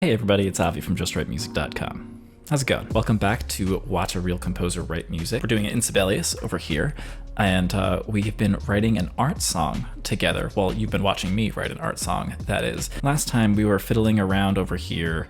Hey everybody, it's Avi from JustWriteMusic.com. How's it going? Welcome back to Watch a Real Composer Write Music. We're doing it in Sibelius over here, and we've been writing an art song together. Well, you've been watching me write an art song, that is. Last time we were fiddling around over here,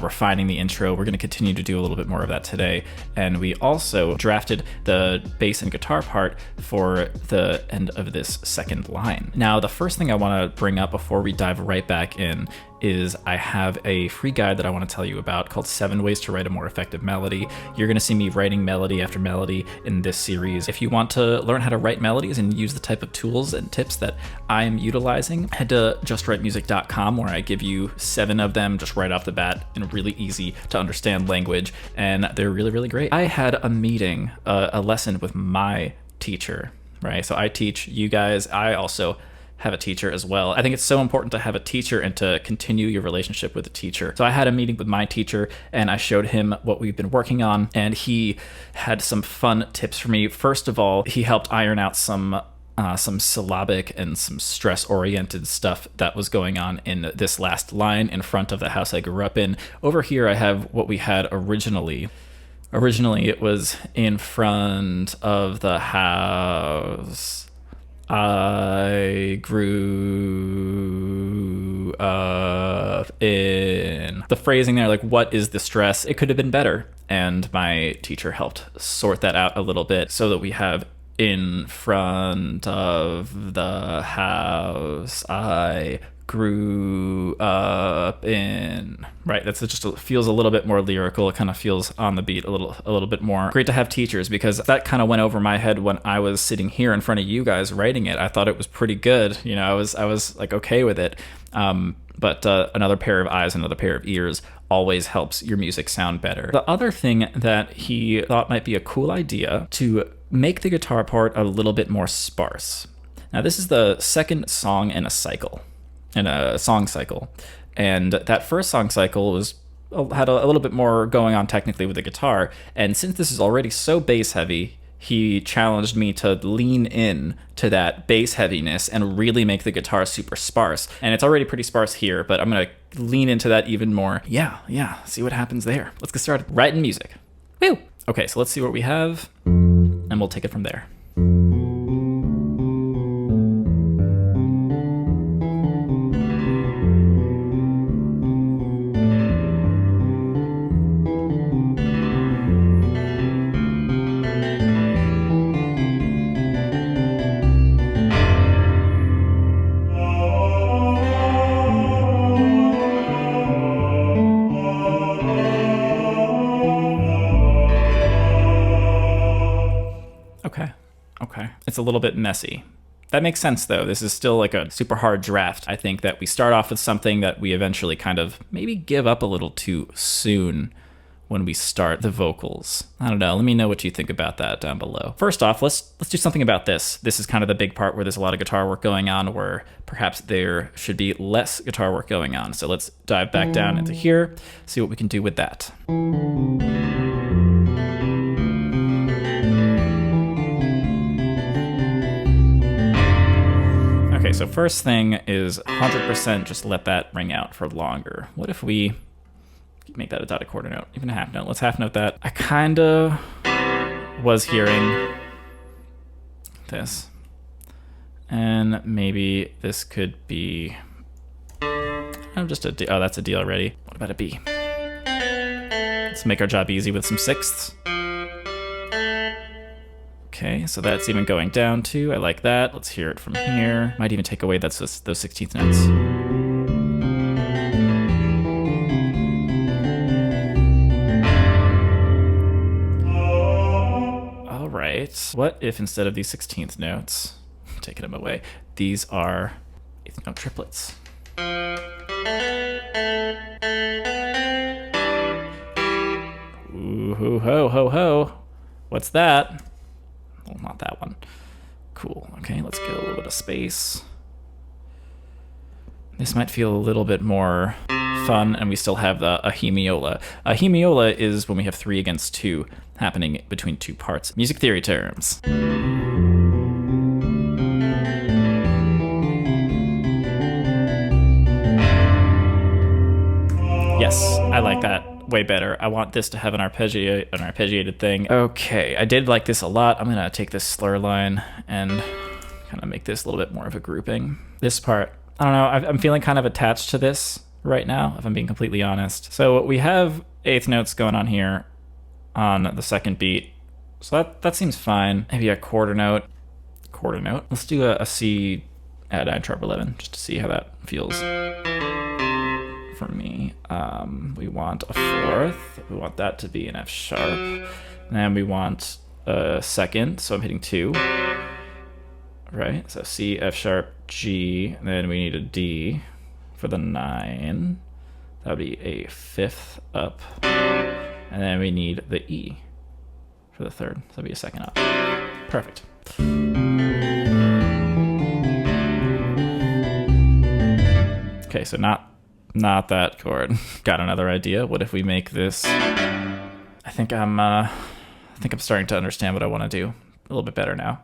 refining the intro. We're going to continue to do a little bit more of that today, and we also drafted the bass and guitar part for the end of this second line. Now, the first thing I want to bring up before we dive right back in is I have a free guide that I want to tell you about called 7 Ways to Write a More Effective Melody. You're going to see me writing melody after melody in this series. If you want to learn how to write melodies and use the type of tools and tips that I'm utilizing, head to JustWriteMusic.com, where I give you 7 of them just right off the bat in really easy to understand language, and they're really, really great. I had a meeting, a lesson with my teacher, right? So I teach you guys. I also have a teacher as well. I think it's so important to have a teacher and to continue your relationship with a teacher. So I had a meeting with my teacher and I showed him what we've been working on, and he had some fun tips for me. First of all, he helped iron out some syllabic and some stress-oriented stuff that was going on in this last line, in front of the house I grew up in. Over here I have what we had originally. Originally it was in front of the house I grew up in. The phrasing there, like, what is the stress? It could have been better. And my teacher helped sort that out a little bit so that we have in front of the house I grew up in. Right, that's just feels a little bit more lyrical. It kind of feels on the beat a little bit more. Great to have teachers, because that kind of went over my head when I was sitting here in front of you guys writing it. I thought it was pretty good. You know, I was like okay with it. But another pair of eyes, another pair of ears always helps your music sound better. The other thing that he thought might be a cool idea, to make the guitar part a little bit more sparse. Now, this is the second song in a cycle. In a song cycle, and that first song cycle had a little bit more going on technically with the guitar, and since this is already so bass heavy, he challenged me to lean in to that bass heaviness and really make the guitar super sparse. And it's already pretty sparse here, but I'm gonna lean into that even more. Yeah, see what happens there. Let's get started writing music. Woo! Okay, so let's see what we have, and we'll take it from there. Okay. It's a little bit messy. That makes sense, though. This is still like a super hard draft. I think that we start off with something that we eventually kind of maybe give up a little too soon when we start the vocals. I don't know. Let me know what you think about that down below. First off, let's do something about this. This is kind of the big part where there's a lot of guitar work going on, where perhaps there should be less guitar work going on. So let's dive back down into here, see what we can do with that. Okay, so first thing is 100% just let that ring out for longer. What if we make that a dotted quarter note, even a half note? Let's half note that. I kind of was hearing this, and maybe this could be just a D. Oh, that's a D already. What about a B? Let's make our job easy with some sixths. Okay, so that's even going down too. I like that. Let's hear it from here. Might even take away those 16th notes. All right. What if instead of these 16th notes, taking them away, these are 8th note triplets? Ooh, ho, ho, ho, ho. What's that? Well, not that one. Cool. Okay, let's get a little bit of space. This might feel a little bit more fun, and we still have a hemiola. A hemiola is when we have 3 against 2 happening between 2 parts. Music theory terms. Yes, I like that way better. I want this to have an arpeggiated thing. Okay, I did like this a lot. I'm gonna take this slur line and kind of make this a little bit more of a grouping. This part, I don't know, I'm feeling kind of attached to this right now, if I'm being completely honest. So we have eighth notes going on here on the second beat. So that seems fine. Maybe a quarter note. Let's do a C at 9 sharp 11 just to see how that feels for me. We want a fourth. We want that to be an F sharp. And then we want a second, so I'm hitting 2. Right, so C, F sharp, G, and then we need a D for the 9. That would be a fifth up. And then we need the E for the third, so that'd be a second up. Perfect. Okay, so not that chord. Got another idea. What if we make this? I think I'm starting to understand what I want to do a little bit better now.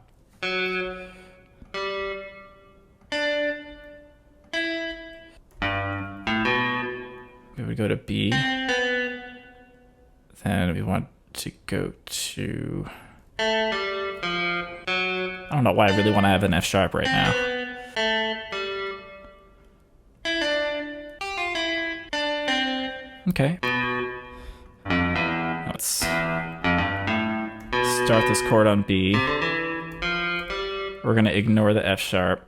We would go to B. Then we want to go to... I don't know why I really want to have an F sharp right now. Okay. Let's start this chord on B. We're going to ignore the F sharp,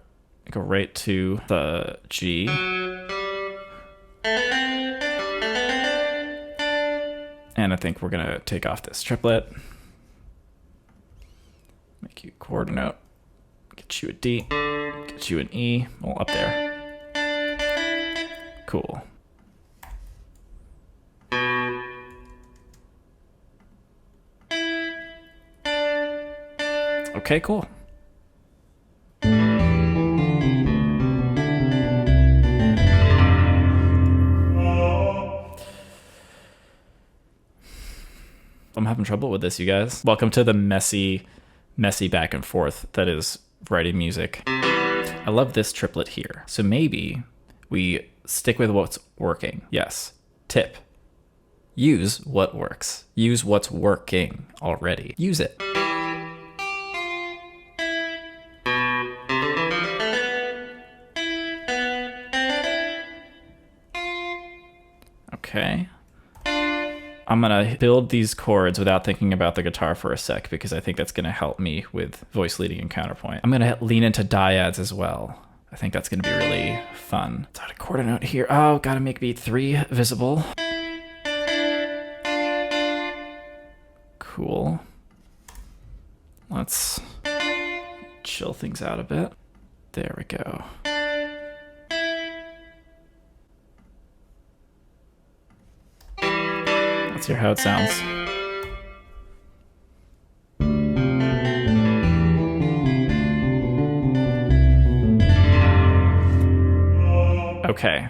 go right to the G. And I think we're going to take off this triplet. Make you a quarter note. Get you a D. Get you an E. Well, up there. Cool. Okay, cool. I'm having trouble with this, you guys. Welcome to the messy back and forth that is writing music. I love this triplet here. So maybe we stick with what's working. Yes. Tip. Use what works. Use what's working already. Use it. Okay. I'm going to build these chords without thinking about the guitar for a sec because I think that's going to help me with voice leading and counterpoint. I'm going to lean into dyads as well. I think that's going to be really fun. Let's add a quarter note here. Oh, got to make beat 3 visible. Cool. Let's chill things out a bit. There we go. Let's hear how it sounds. Okay,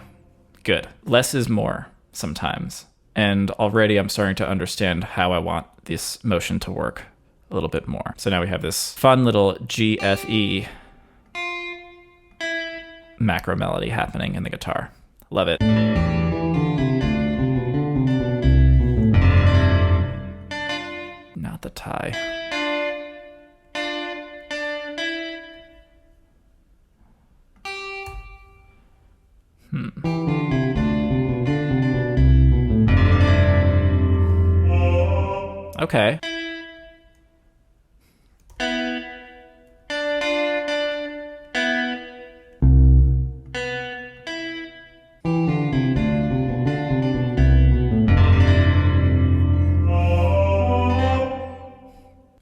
good. Less is more sometimes. And already I'm starting to understand how I want this motion to work a little bit more. So now we have this fun little G, F, E macro melody happening in the guitar. Love it. Not the tie. Okay.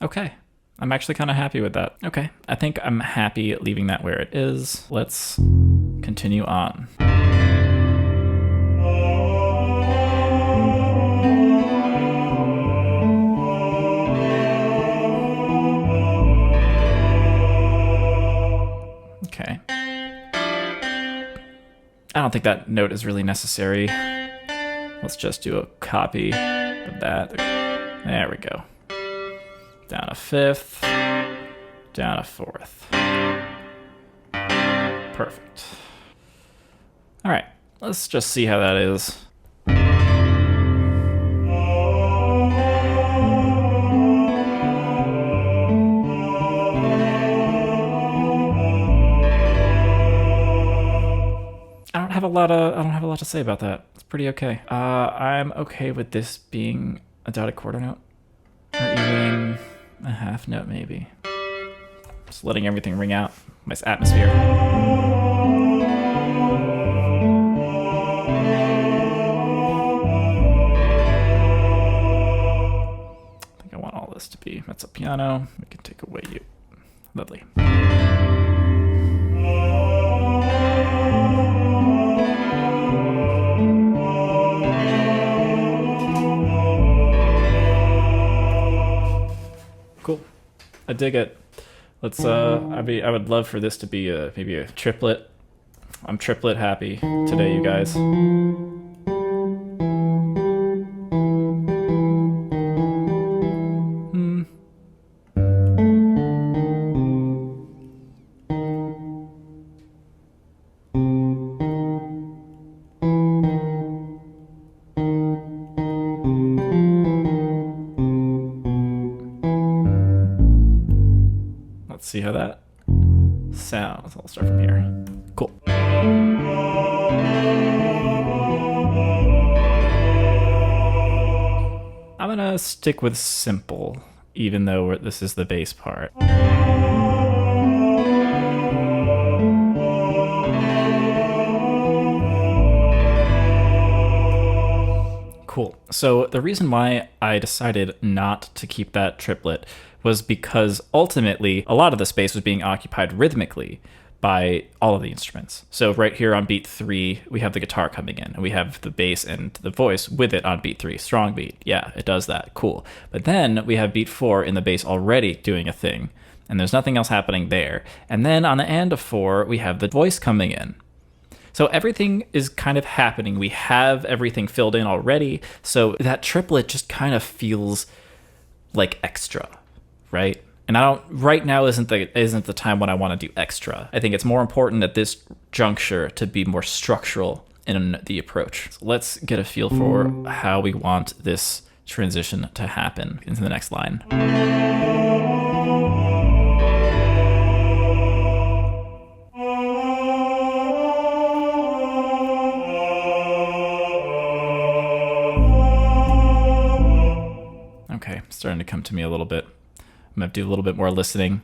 Okay. I'm actually kind of happy with that. Okay. I think I'm happy leaving that where it is. Let's continue on. Okay. I don't think that note is really necessary. Let's just do a copy of that. There we go. Down a fifth, down a fourth. Perfect. All right, let's just see how that is. I don't have a lot to say about that. It's pretty okay. I'm okay with this being a dotted quarter note, or even a half note maybe. Just letting everything ring out. Nice atmosphere. I think I want all this to be mezzo piano. We can take away you. Lovely. Cool. I dig it. Let's I would love for this to be maybe a triplet. I'm triplet happy today, you guys. Let's see how that sounds. I'll start from here. Cool. I'm gonna stick with simple, even though this is the bass part. Cool. So the reason why I decided not to keep that triplet was because ultimately a lot of the space was being occupied rhythmically by all of the instruments. So right here on beat 3, we have the guitar coming in, and we have the bass and the voice with it on beat 3. Strong beat. Yeah, it does that. Cool. But then we have beat 4 in the bass already doing a thing, and there's nothing else happening there. And then on the end of 4, we have the voice coming in. So everything is kind of happening. We have everything filled in already. So that triplet just kind of feels like extra, right? And right now isn't the time when I want to do extra. I think it's more important at this juncture to be more structural in the approach. So let's get a feel for how we want this transition to happen into the next line. Okay, starting to come to me a little bit. I'm gonna do a little bit more listening.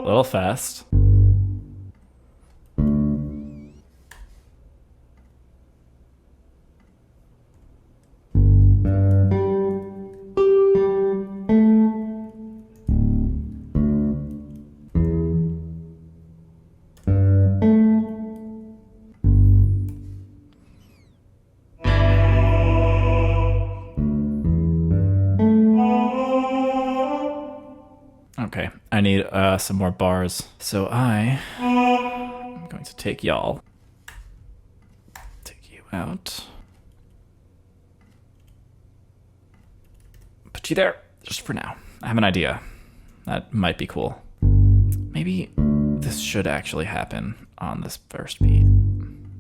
A little fast. Okay, I need some more bars. So I'm going to take y'all, take you out, put you there, just for now. I have an idea. That might be cool. Maybe this should actually happen on this first beat.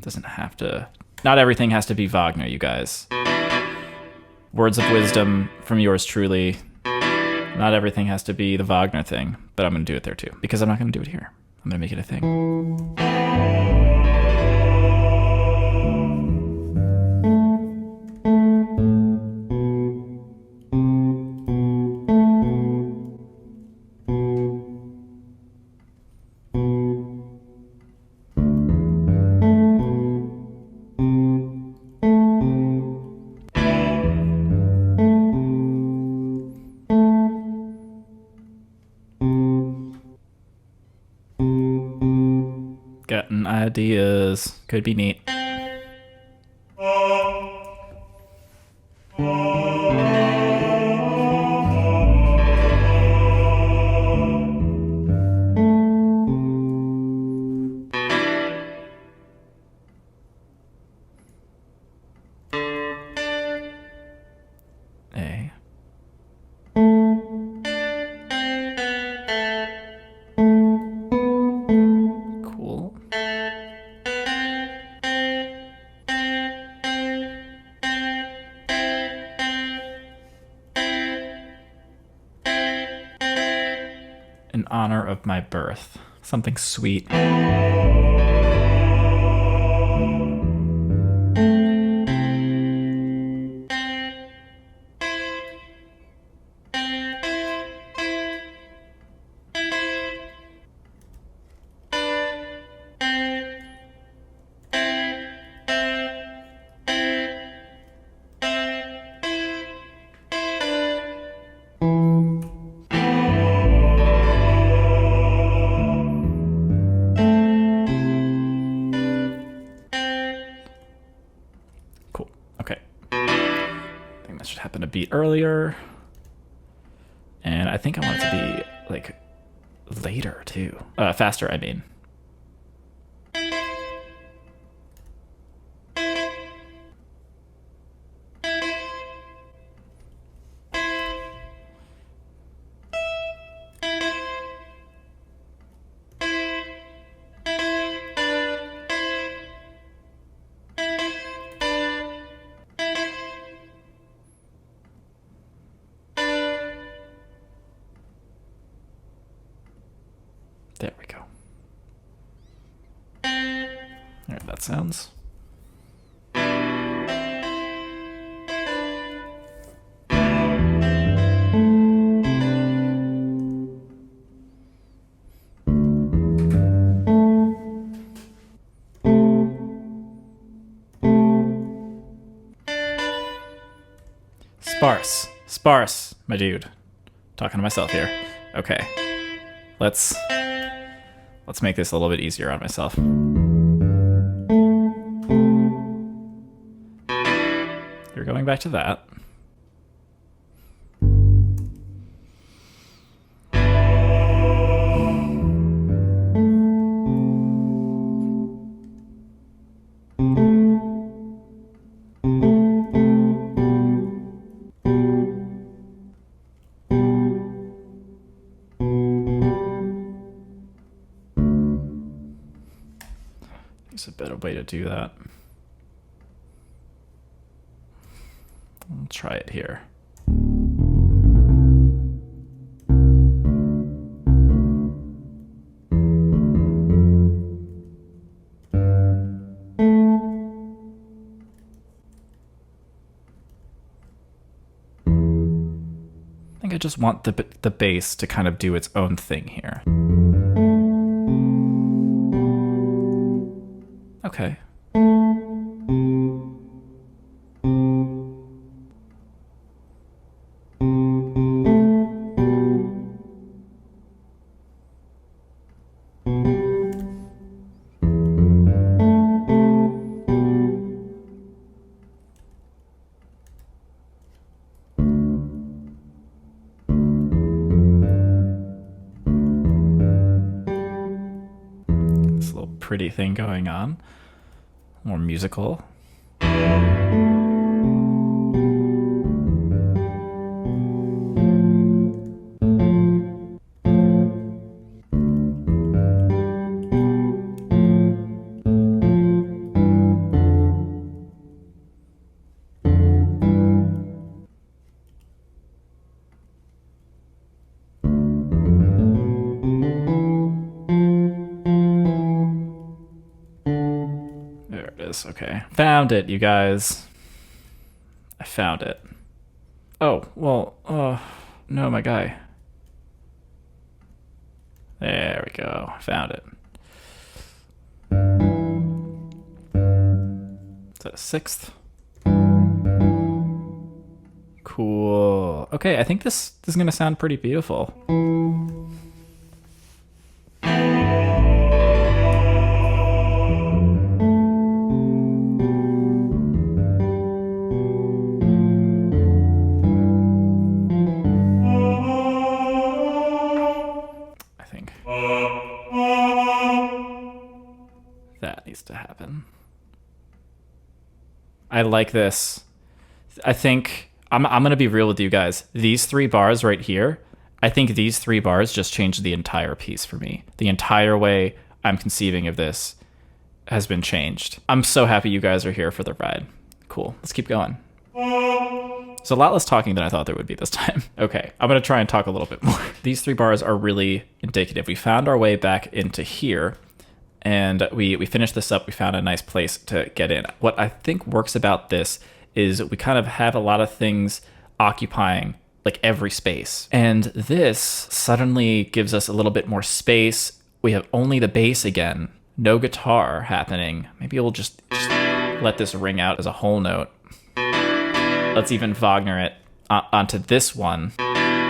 Doesn't have to, not everything has to be Wagner, you guys. Words of wisdom from yours truly. Not everything has to be the Wagner thing, but I'm going to do it there too, because I'm not going to do it here. I'm going to make it a thing. Getting ideas. Could be neat. of my birth. Something sweet. Happen a beat earlier, and I think I want it to be like later too, faster I mean. There we go. There, that sounds. Sparse, my dude. Talking to myself here. Okay. Let's make this a little bit easier on myself. You're going back to that. There's a better way to do that. I'll try it here. I think I just want the bass to kind of do its own thing here. Okay. This little pretty thing going on. More musical. Okay, found it, you guys. I found it. Oh, well, no, my guy. There we go, found it. Is that a sixth? Cool. Okay, I think this is gonna sound pretty beautiful. That needs to happen. I like this. I think I'm gonna be real with you guys. These 3 bars right here, I think these 3 bars just changed the entire piece for me. The entire way I'm conceiving of this has been changed. I'm so happy you guys are here for the ride. Cool. Let's keep going. So a lot less talking than I thought there would be this time. Okay, I'm gonna try and talk a little bit more. These 3 bars are really indicative. We found our way back into here, and we finished this up. We found a nice place to get in. What I think works about this is we kind of have a lot of things occupying like every space. And this suddenly gives us a little bit more space. We have only the bass again, no guitar happening. Maybe we'll just let this ring out as a whole note. Let's even Wagner it onto this one,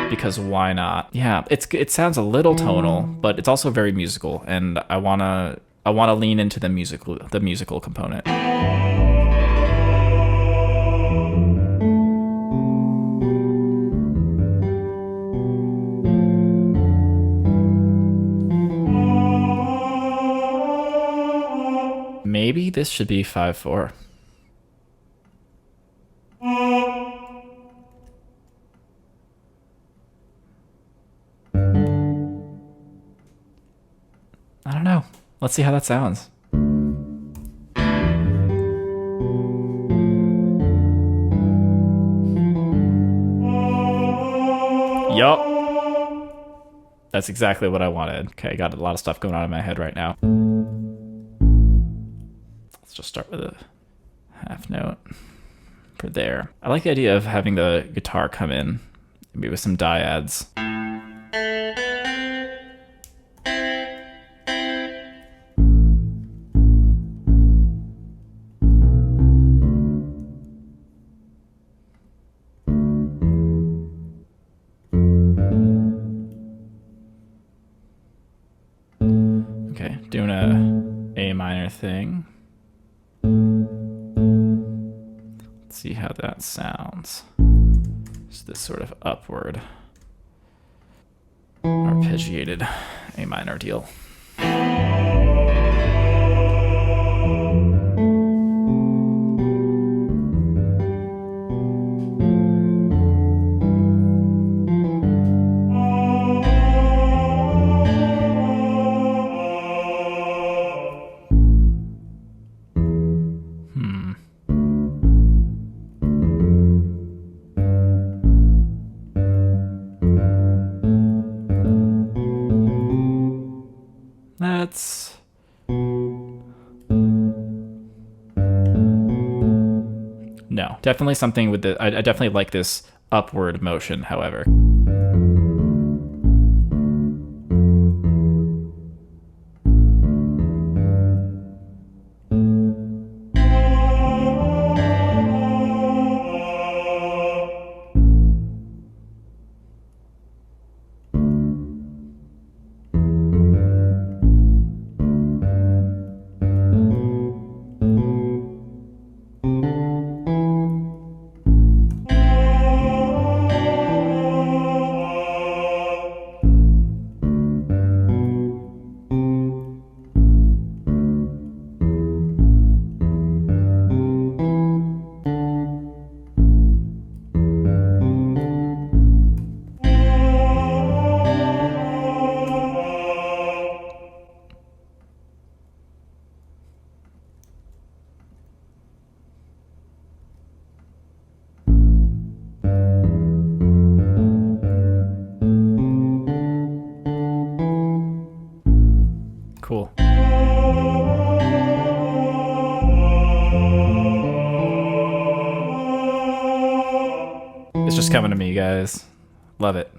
because why not? Yeah, it sounds a little tonal, but it's also very musical, and I wanna lean into the musical component. Maybe this should be 5/4. I don't know. Let's see how that sounds. Yup. That's exactly what I wanted. Okay, got a lot of stuff going on in my head right now. Let's just start with a half note for there. I like the idea of having the guitar come in, maybe with some dyads. Okay, doing a minor thing. Let's see how that sounds. Just this sort of upward, arpeggiated A minor deal. That's no, definitely something with the. I definitely like this upward motion, however. Cool. It's just coming to me, guys. Love it.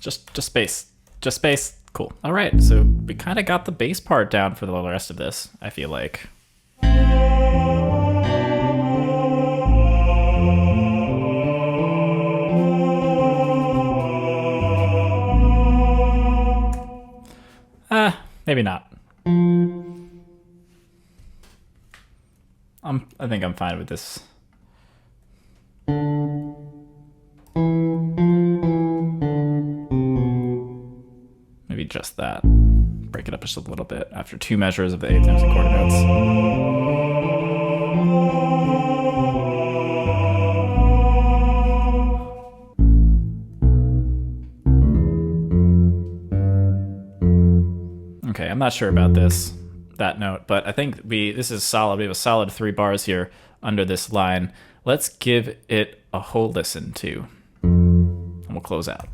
Just space. Just space. Cool. All right, so we kind of got the bass part down for the rest of this, I feel like. Maybe not. I think I'm fine with this. Maybe just that. Break it up just a little bit after 2 measures of the 8th and quarter notes. Okay, I'm not sure about that note, but I think this is solid. We have a solid 3 bars here under this line. Let's give it a whole listen too, and we'll close out.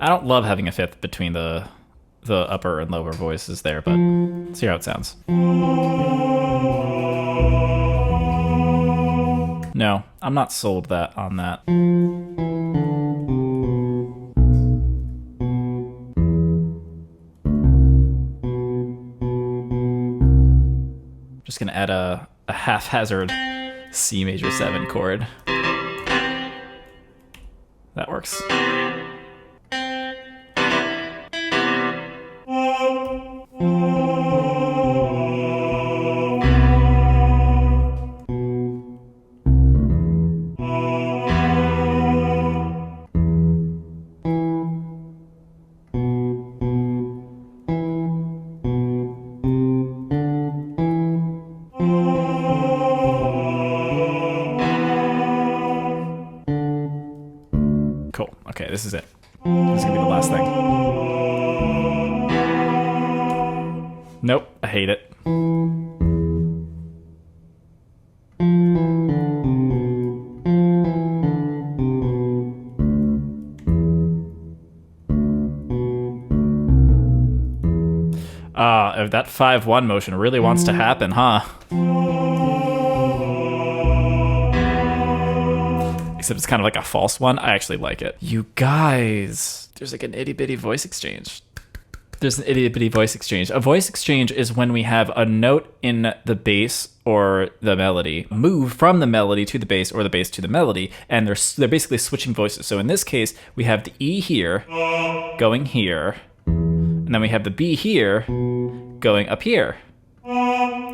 I don't love having a 5th between the upper and lower voices there, but let's hear how it sounds. No, I'm not sold on that. Just gonna add a haphazard C major 7 chord. That works. Cool. Okay, this is it. This is gonna be the last thing. Nope, I hate it. That 5-1 motion really wants to happen, huh? Except it's kind of like a false one. I actually like it. You guys, there's like an itty bitty voice exchange. There's an itty bitty voice exchange. A voice exchange is when we have a note in the bass or the melody move from the melody to the bass or the bass to the melody, and they're basically switching voices. So in this case, we have the E here going here, and then we have the B here going up here.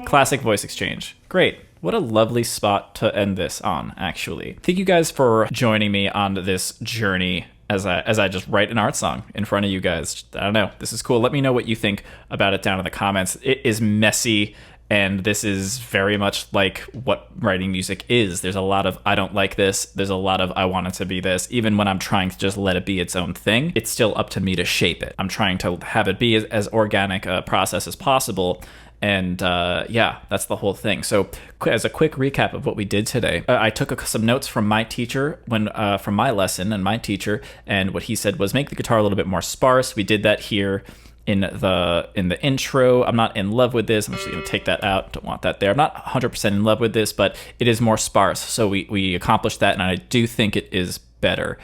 Classic voice exchange. Great. What a lovely spot to end this on, actually. Thank you guys for joining me on this journey as I just write an art song in front of you guys. I don't know. This is cool. Let me know what you think about it down in the comments. It is messy, and this is very much like what writing music is. There's a lot of I don't like this. There's a lot of I want it to be this. Even when I'm trying to just let it be its own thing, it's still up to me to shape it. I'm trying to have it be as organic a process as possible. And yeah, that's the whole thing. So as a quick recap of what we did today, I took some notes from my teacher from my lesson and my teacher, and what he said was make the guitar a little bit more sparse. We did that here in the intro. I'm not in love with this. I'm actually going to take that out. Don't want that there. I'm not 100% in love with this, but it is more sparse. So we accomplished that, and I do think it is better.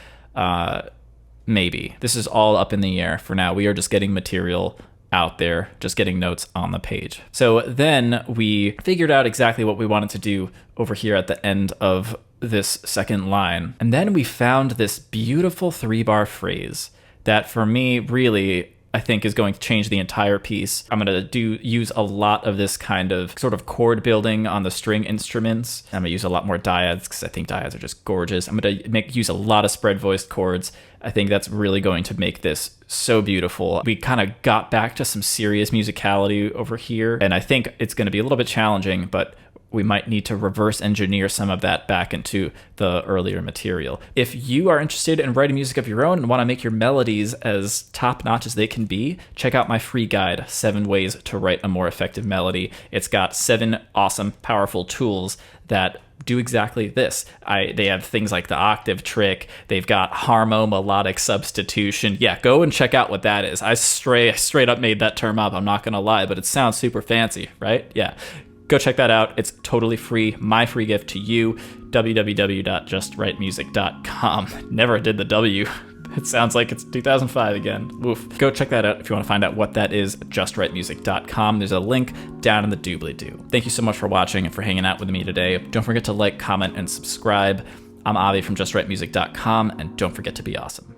Maybe. This is all up in the air for now. We are just getting material out there, just getting notes on the page. So then we figured out exactly what we wanted to do over here at the end of this second line. And then we found this beautiful 3-bar phrase that for me really I think is going to change the entire piece. I'm going to use a lot of this kind of sort of chord building on the string instruments. I'm going to use a lot more dyads because I think dyads are just gorgeous. I'm going to use a lot of spread voiced chords. I think that's really going to make this so beautiful. We kind of got back to some serious musicality over here, and I think it's going to be a little bit challenging, but we might need to reverse engineer some of that back into the earlier material. If you are interested in writing music of your own and want to make your melodies as top-notch as they can be, check out my free guide, 7 Ways to Write a More Effective Melody. It's got 7 awesome, powerful tools that do exactly this. They have things like the octave trick. They've got harmo-melodic substitution. Yeah, go and check out what that is. I straight up made that term up, I'm not gonna lie, but it sounds super fancy, right? Yeah. Go check that out. It's totally free. My free gift to you, www.justwritemusic.com. Never did the W. It sounds like it's 2005 again. Woof. Go check that out if you want to find out what that is, justwritemusic.com. There's a link down in the doobly-doo. Thank you so much for watching and for hanging out with me today. Don't forget to like, comment, and subscribe. I'm Avi from justwritemusic.com, and don't forget to be awesome.